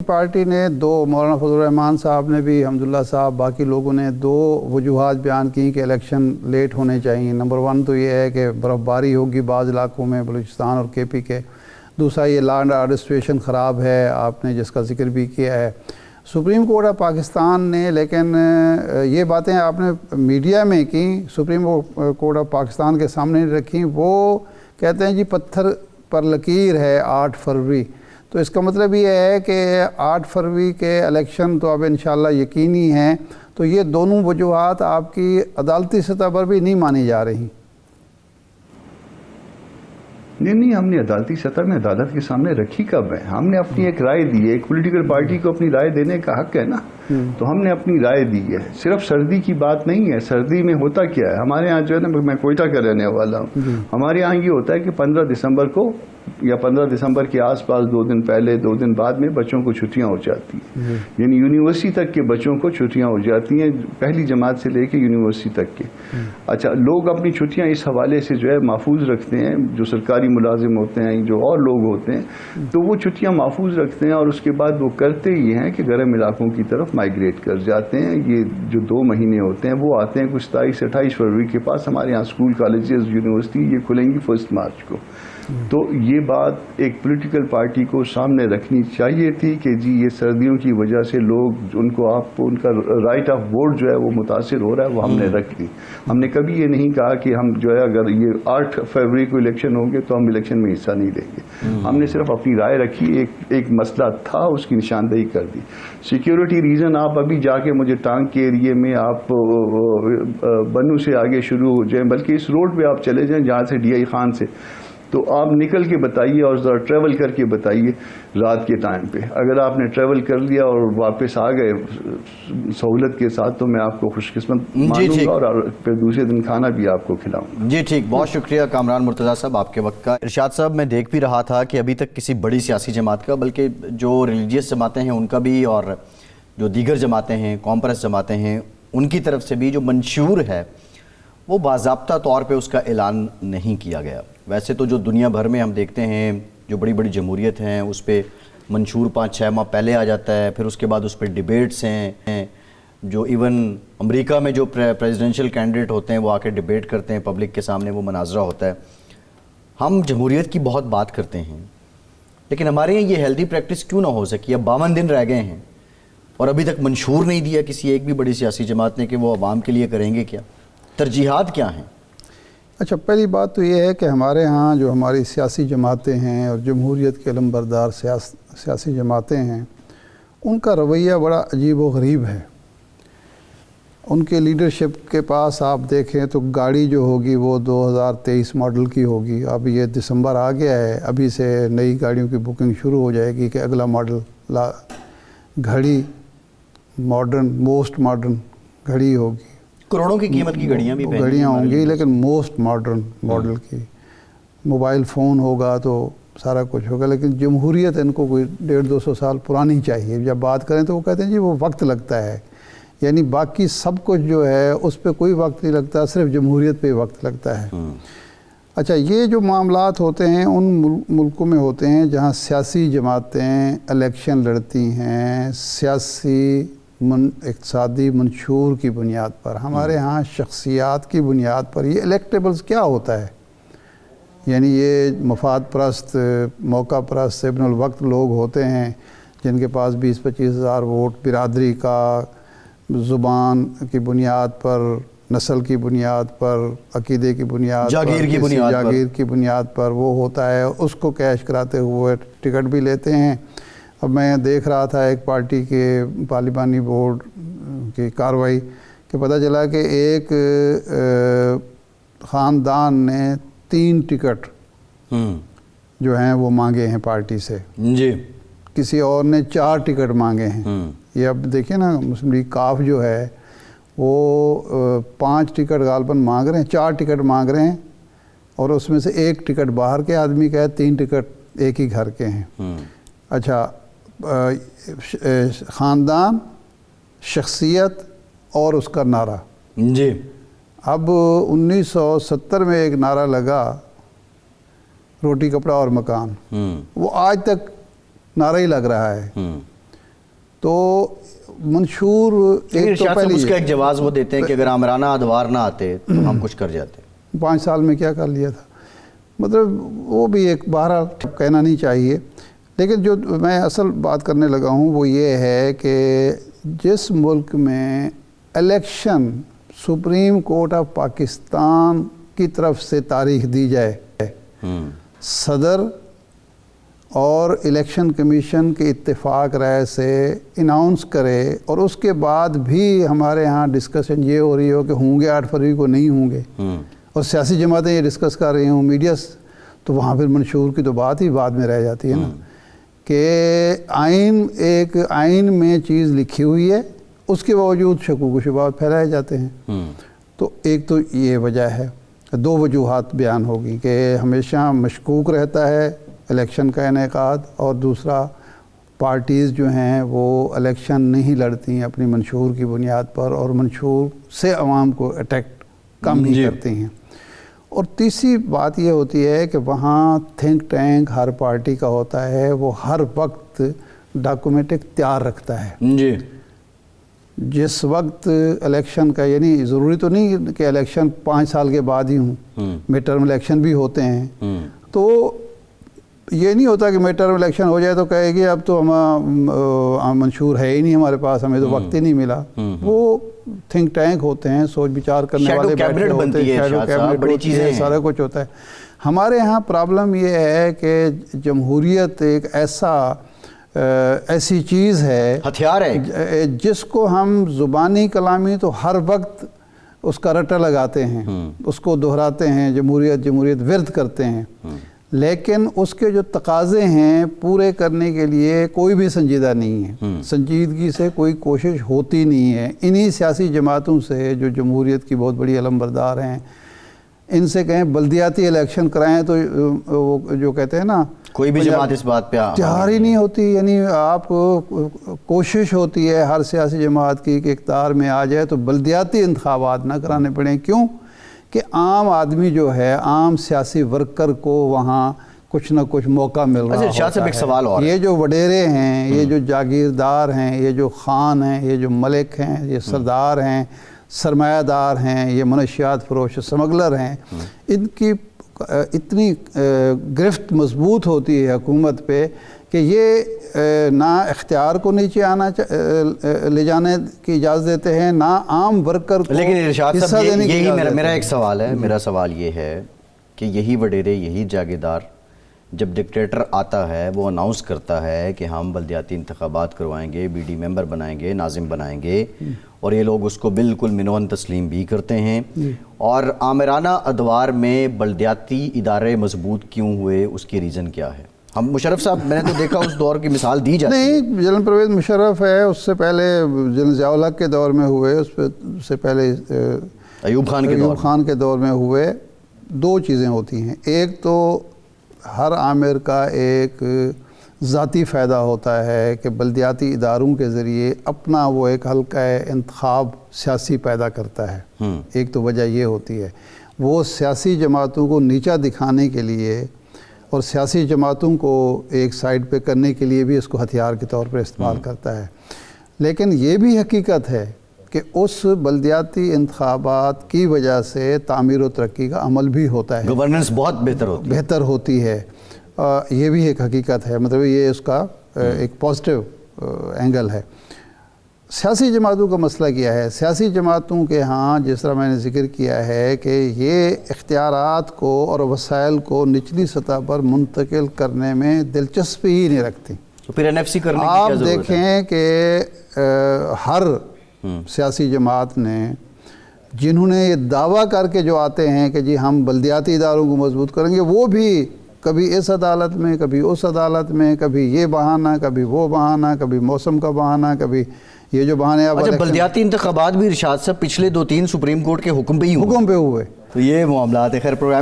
Party نے دو، مولانا فضل الرحمان صاحب نے بھی، حمداللہ صاحب، باقی لوگوں نے دو وجوہات بیان کی کہ الیکشن لیٹ ہونے چاہیے۔ نمبر 1 تو یہ ہے کہ برف باری ہوگی بعض علاقوں میں بلوچستان اور کے پی کے۔ دوسرا یہ لا اینڈ آرڈر سچویشن خراب ہے، آپ نے جس کا ذکر بھی کیا ہے۔ سپریم کورٹ آف پاکستان نے لیکن یہ باتیں آپ نے میڈیا میں کی، سپریم کورٹ آف پاکستان کے سامنے رکھی۔ وہ کہتے ہیں جی پتھر پر لکیر ہے 8 فروری، تو اس کا مطلب یہ ہے کہ 8 فروری کے الیکشن تو اب انشاءاللہ یقینی ہیں۔ تو یہ دونوں وجوہات آپ کی عدالتی سطح پر بھی نہیں مانی جا رہی؟ نہیں، ہم نے عدالتی سطح میں عدالت کے سامنے رکھی کب ہے؟ ہم نے اپنی ایک رائے دی ہے، ایک پولیٹیکل پارٹی کو اپنی رائے دینے کا حق ہے نا، تو ہم نے اپنی رائے دی ہے۔ صرف سردی کی بات نہیں ہے، سردی میں ہوتا کیا ہے ہمارے ہاں جو ہے نا، میں کوئٹہ کا رہنے والا ہوں، ہمارے ہاں یہ ہوتا ہے کہ 15 دسمبر کو یا 15 دسمبر کے آس پاس 2 دن پہلے 2 دن بعد میں بچوں کو چھٹیاں ہو جاتی ہیں، یعنی یونیورسٹی تک کے بچوں کو چھٹیاں ہو جاتی ہیں، پہلی جماعت سے لے کے یونیورسٹی تک کے۔ اچھا، لوگ اپنی چھٹیاں اس حوالے سے جو ہے محفوظ رکھتے ہیں، جو سرکاری ملازم ہوتے ہیں، جو اور لوگ ہوتے ہیں، تو وہ چھٹیاں محفوظ رکھتے ہیں، اور اس کے بعد وہ کرتے یہ ہیں کہ گرم علاقوں کی طرف مائگریٹ کر جاتے ہیں۔ یہ جو 2 مہینے ہوتے ہیں وہ آتے ہیں کچھ 27 سے 28 فروری کے پاس۔ ہمارے یہاں اسکول، کالجز، یونیورسٹی یہ کھلیں گی 1 مارچ کو۔ تو یہ بات ایک پولیٹیکل پارٹی کو سامنے رکھنی چاہیے تھی کہ جی یہ سردیوں کی وجہ سے لوگ ان کو ان کا رائٹ آف ووٹ جو ہے وہ متاثر ہو رہا ہے، وہ ہم نے رکھ دی۔ ہم نے کبھی یہ نہیں کہا کہ ہم جو ہے اگر یہ 8 فروری کو الیکشن ہوں گے تو ہم الیکشن میں حصہ نہیں لیں گے۔ ہم نے صرف اپنی رائے رکھی، ایک مسئلہ تھا اس کی نشاندہی کر دی۔ سیکیورٹی ریزن، آپ ابھی جا کے مجھے ٹانگ کے ایریے میں آپ بنو سے آگے شروع ہو جائیں، بلکہ اس روڈ پہ آپ چلے جائیں جہاں سے ڈی آئی خان سے، تو آپ نکل کے بتائیے اور ذرا ٹریول کر کے بتائیے رات کے ٹائم پہ۔ اگر آپ نے ٹریول کر لیا اور واپس آ گئے سہولت کے ساتھ تو میں آپ کو خوش قسمت مانوں گا، اور پھر دوسرے دن کھانا بھی آپ کو کھلاؤں گا۔ جی ٹھیک، بہت شکریہ کامران مرتضیٰ صاحب آپ کے وقت کا۔ ارشاد صاحب، میں دیکھ بھی رہا تھا کہ ابھی تک کسی بڑی سیاسی جماعت کا، بلکہ جو ریلیجیس جماعتیں ہیں ان کا بھی، اور جو دیگر جماعتیں ہیں، قوم پرست جماعتیں ہیں، ان کی طرف سے بھی جو منشور ہے وہ باضابطہ طور پہ اس کا اعلان نہیں کیا گیا۔ ویسے تو جو دنیا بھر میں ہم دیکھتے ہیں جو بڑی بڑی جمہوریت ہیں اس پہ منشور 5-6 ماہ پہلے آ جاتا ہے، پھر اس کے بعد اس پہ ڈیبیٹس ہیں، جو ایون امریکہ میں جو پریزیڈنشل کینڈیڈیٹ ہوتے ہیں وہ آ کے ڈیبیٹ کرتے ہیں، پبلک کے سامنے وہ مناظرہ ہوتا ہے۔ ہم جمہوریت کی بہت بات کرتے ہیں، لیکن ہمارے یہاں یہ ہیلدی پریکٹس کیوں نہ ہو سکی؟ اب 52 دن رہ گئے ہیں اور ابھی تک منشور نہیں دیا کسی ایک بھی بڑی سیاسی جماعت نے کہ وہ عوام کے لیے کریں گے کیا؟ ترجیحات کیا ہیں؟ اچھا، پہلی بات تو یہ ہے کہ ہمارے ہاں جو ہماری سیاسی جماعتیں ہیں اور جمہوریت کے علمبردار سیاسی جماعتیں ہیں، ان کا رویہ بڑا عجیب و غریب ہے۔ ان کے لیڈرشپ کے پاس آپ دیکھیں تو گاڑی جو ہوگی وہ 2023 ماڈل کی ہوگی۔ اب یہ دسمبر آ گیا ہے، ابھی سے نئی گاڑیوں کی بکنگ شروع ہو جائے گی کہ اگلا ماڈل گھڑی ماڈرن، موسٹ ماڈرن گھڑی ہوگی۔ کروڑوں کی قیمت کی گھڑیاں بھی گھڑیاں ہوں گی، لیکن موسٹ ماڈرن ماڈل کی۔ موبائل فون ہوگا تو سارا کچھ ہوگا، لیکن جمہوریت ان کو کوئی 150-200 سال پرانی چاہیے۔ جب بات کریں تو وہ کہتے ہیں جی وہ وقت لگتا ہے، یعنی باقی سب کچھ جو ہے اس پہ کوئی وقت نہیں لگتا، صرف جمہوریت پہ وقت لگتا ہے۔ اچھا، یہ جو معاملات ہوتے ہیں ان ملکوں میں ہوتے ہیں جہاں سیاسی جماعتیں الیکشن لڑتی ہیں سیاسی اقتصادی منشور کی بنیاد پر۔ ہمارے ہاں شخصیات کی بنیاد پر یہ الیکٹیبلز کیا ہوتا ہے؟ یعنی یہ مفاد پرست، موقع پرست، ابن الوقت لوگ ہوتے ہیں جن کے پاس 20-25 ہزار ووٹ، برادری کا، زبان کی بنیاد پر، نسل کی بنیاد پر، عقیدے کی بنیاد پر، جاگیر کی بنیاد پر وہ ہوتا ہے، اس کو کیش کراتے ہوئے ٹکٹ بھی لیتے ہیں۔ اب میں دیکھ رہا تھا ایک پارٹی کے پارلیمانی بورڈ کی کارروائی کہ پتہ چلا کہ ایک خاندان نے 3 ٹکٹ جو ہیں وہ مانگے ہیں پارٹی سے، جی، کسی اور نے 4 ٹکٹ مانگے ہیں۔ یہ اب دیکھیں نا، مسلم لیگ کاف جو ہے وہ 5 ٹکٹ غالباً مانگ رہے ہیں، 4 ٹکٹ مانگ رہے ہیں، اور اس میں سے 1 ٹکٹ باہر کے آدمی کا ہے، 3 ٹکٹ ایک ہی گھر کے ہیں۔ اچھا، خاندان، شخصیت اور اس کا نعرہ۔ جی، اب 1970 میں ایک نعرہ لگا، روٹی کپڑا اور مکان، وہ آج تک نعرہ ہی لگ رہا ہے۔ تو منشور ایک تو پہلے اس کا ایک جواز وہ دیتے ہیں کہ اگر آمرانہ ادوار نہ آتے تو ہم کچھ کر جاتے. 5 سال میں کیا کر لیا تھا. مطلب وہ بھی ایک بہرحال کہنا نہیں چاہیے. لیکن جو میں اصل بات کرنے لگا ہوں وہ یہ ہے کہ جس ملک میں election supreme court of Pakistan کی طرف سے تاریخ دی جائے, صدر اور الیکشن کمیشن کے اتفاق رائے سے اناؤنس کرے, اور اس کے بعد بھی ہمارے ہاں ڈسکشن یہ ہو رہی ہو کہ ہوں گے 8 فروری کو نہیں ہوں گے, اور سیاسی جماعتیں یہ ڈسکس کر رہی ہوں میڈیا, تو وہاں پھر منشور کی تو بات ہی بعد میں رہ جاتی ہے نا. کہ آئین میں چیز لکھی ہوئی ہے, اس کے باوجود شکوک و شبہات پھیلائے جاتے ہیں. تو ایک تو یہ وجہ ہے. 2 وجوہات بیان ہوگی کہ ہمیشہ مشکوک رہتا ہے الیکشن کا انعقاد, اور دوسرا پارٹیز جو ہیں وہ الیکشن نہیں لڑتی ہیں اپنی منشور کی بنیاد پر, اور منشور سے عوام کو اٹیک کم ہی کرتی ہیں. اور تیسری بات یہ ہوتی ہے کہ وہاں تھنک ٹینک ہر پارٹی کا ہوتا ہے, وہ ہر وقت ڈاکومنٹ تیار رکھتا ہے. جی. جس وقت الیکشن کا, یعنی ضروری تو نہیں کہ الیکشن 5 سال کے بعد ہی ہوں, مڈ ٹرم الیکشن بھی ہوتے ہیں, تو یہ نہیں ہوتا کہ مڈ ٹرم الیکشن ہو جائے تو کہے گی اب تو ہم منشور ہے ہی نہیں ہمارے پاس, ہمیں تو وقت ہی نہیں ملا. وہ تھنک ٹینک ہوتے ہیں, سوچ بچار کرنے والے بیٹھے ہوتے ہیں, شیڈو کیبنٹ ہوتی ہے, سارا کچھ ہوتا ہے. ہمارے یہاں پرابلم یہ ہے کہ جمہوریت ایک ایسی چیز ہے, ہتھیار ہے, جس کو ہم زبانی کلامی تو ہر وقت اس کا رٹا لگاتے ہیں, اس کو دہراتے ہیں, جمہوریت جمہوریت ورد کرتے ہیں, لیکن اس کے جو تقاضے ہیں پورے کرنے کے لیے کوئی بھی سنجیدہ نہیں ہے. سنجیدگی سے کوئی کوشش ہوتی نہیں ہے. انہی سیاسی جماعتوں سے جو جمہوریت کی بہت بڑی علمبردار ہیں, ان سے کہیں بلدیاتی الیکشن کرائیں تو وہ جو کہتے ہیں نا, کوئی بھی جماعت اس بات پہ تیار ہی نہیں ہوتی. یعنی آپ کوشش ہوتی ہے ہر سیاسی جماعت کی کہ اقتدار میں آ جائے تو بلدیاتی انتخابات نہ کرانے پڑیں. کیوں کہ عام آدمی جو ہے, عام سیاسی ورکر کو وہاں کچھ نہ کچھ موقع مل رہا ہوتا ایک سوال اور یہ جو وڈیرے ہیں, یہ جو جاگیردار ہیں, یہ جو خان ہیں, یہ جو ملک ہیں, یہ سردار ہیں, سرمایہ دار ہیں, یہ منشیات فروش سمگلر ہیں, ان کی اتنی گرفت مضبوط ہوتی ہے حکومت پہ کہ یہ نہ اختیار کو نیچے لے جانے کی اجازت دیتے ہیں, نہ عام ورکر کو لیکن ارشاد حصہ صاحب دینے کی یہی اجازت میرا دیتے ایک سوال ہے. میرا سوال یہ ہے کہ یہی وڈیرے, یہی جاگیردار جب ڈکٹیٹر آتا ہے وہ اناؤنس کرتا ہے کہ ہم بلدیاتی انتخابات کروائیں گے, بی ڈی ممبر بنائیں گے, ناظم بنائیں گے, اور یہ لوگ اس کو بالکل منون تسلیم بھی کرتے ہیں, اور آمرانہ ادوار میں بلدیاتی ادارے مضبوط کیوں ہوئے, اس کی ریزن کیا ہے؟ ہم مشرف صاحب میں نے تو دیکھا اس دور کی مثال دی جاتی ہے. نہیں, جنرل پرویز مشرف ہے, اس سے پہلے جنرل ضیاء الحق کے دور میں ہوئے, اس سے پہلے ایوب خان کے دور میں ہوئے. 2 چیزیں ہوتی ہیں. ایک تو ہر عامر کا ایک ذاتی فائدہ ہوتا ہے کہ بلدیاتی اداروں کے ذریعے اپنا وہ ایک حلقہ انتخاب سیاسی پیدا کرتا ہے. ایک تو وجہ یہ ہوتی ہے. وہ سیاسی جماعتوں کو نیچا دکھانے کے لیے اور سیاسی جماعتوں کو ایک سائڈ پہ کرنے کے لیے بھی اس کو ہتھیار کے طور پر استعمال کرتا ہے. لیکن یہ بھی حقیقت ہے کہ اس بلدیاتی انتخابات کی وجہ سے تعمیر و ترقی کا عمل بھی ہوتا ہے, گورننس بہت بہتر ہوتی ہے. یہ بھی ایک حقیقت ہے, مطلب یہ اس کا ایک پازیٹیو اینگل ہے. سیاسی جماعتوں کا مسئلہ کیا ہے؟ سیاسی جماعتوں کے ہاں جس طرح میں نے ذکر کیا ہے کہ یہ اختیارات کو اور وسائل کو نچلی سطح پر منتقل کرنے میں دلچسپی ہی نہیں رکھتی. تو پھر NFC کرنے کی کیا آپ ضرورت ہے؟ دیکھیں کہ ہر سیاسی جماعت نے, جنہوں نے یہ دعویٰ کر کے جو آتے ہیں کہ جی ہم بلدیاتی اداروں کو مضبوط کریں گے, وہ بھی کبھی اس عدالت میں, کبھی اس عدالت میں, کبھی یہ بہانہ, کبھی وہ بہانہ, کبھی موسم کا بہانہ, کبھی یہ جو بہانے. اچھا, بلدیاتی انتخابات بھی ارشاد صاحب پچھلے 2-3 سپریم کورٹ کے حکم پہ ہی ہوئے. تو یہ معاملات ہے. خیر, پروگرام